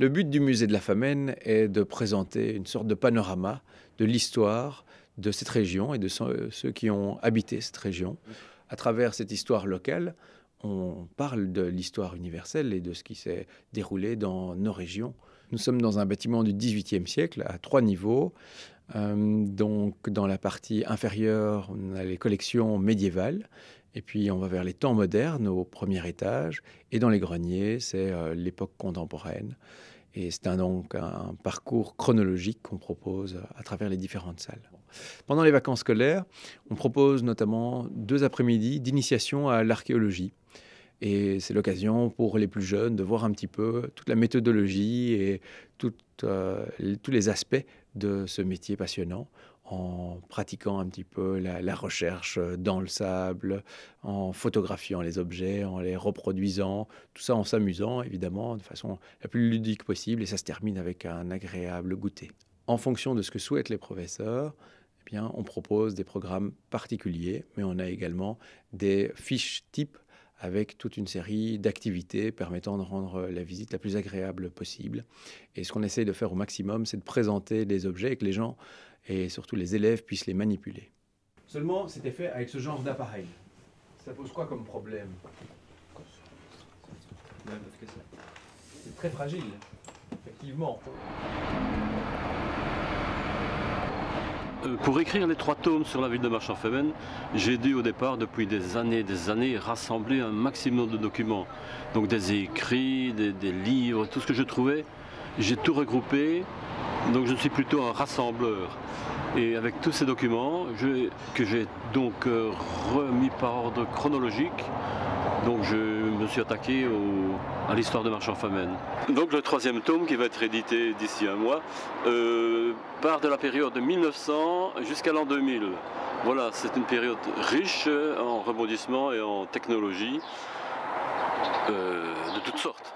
Le but du musée de la Famenne est de présenter une sorte de panorama de l'histoire de cette région et de ceux qui ont habité cette région. À travers cette histoire locale, on parle de l'histoire universelle et de ce qui s'est déroulé dans nos régions. Nous sommes dans un bâtiment du XVIIIe siècle à 3 niveaux. Donc dans la partie inférieure, on a les collections médiévales. Et puis on va vers les temps modernes au premier étage. Et dans les greniers, c'est l'époque contemporaine. Et c'est donc un parcours chronologique qu'on propose à travers les différentes salles. Pendant les vacances scolaires, on propose notamment 2 après-midi d'initiation à l'archéologie. Et c'est l'occasion pour les plus jeunes de voir un petit peu toute la méthodologie et tous les aspects de ce métier passionnant en pratiquant un petit peu la recherche dans le sable, en photographiant les objets, en les reproduisant, tout ça en s'amusant évidemment de façon la plus ludique possible et ça se termine avec un agréable goûter. En fonction de ce que souhaitent les professeurs, eh bien, on propose des programmes particuliers, mais on a également des fiches types avec toute une série d'activités permettant de rendre la visite la plus agréable possible. Et ce qu'on essaye de faire au maximum, c'est de présenter des objets et que les gens, et surtout les élèves, puissent les manipuler. Seulement, c'était fait avec ce genre d'appareil. Ça pose quoi comme problème? C'est très fragile, effectivement. Pour écrire les 3 tomes sur la ville de Marchand-Famenne, j'ai dû au départ, depuis des années, rassembler un maximum de documents. Donc des écrits, des livres, tout ce que je trouvais, j'ai tout regroupé. Donc je suis plutôt un rassembleur. Et avec tous ces documents, que j'ai donc remis par ordre chronologique, donc je me suis attaqué à l'histoire de Marchand-Famenne. Donc le 3e tome, qui va être édité d'ici un mois, part de la période de 1900 jusqu'à l'an 2000. Voilà, c'est une période riche en rebondissements et en technologie de toutes sortes.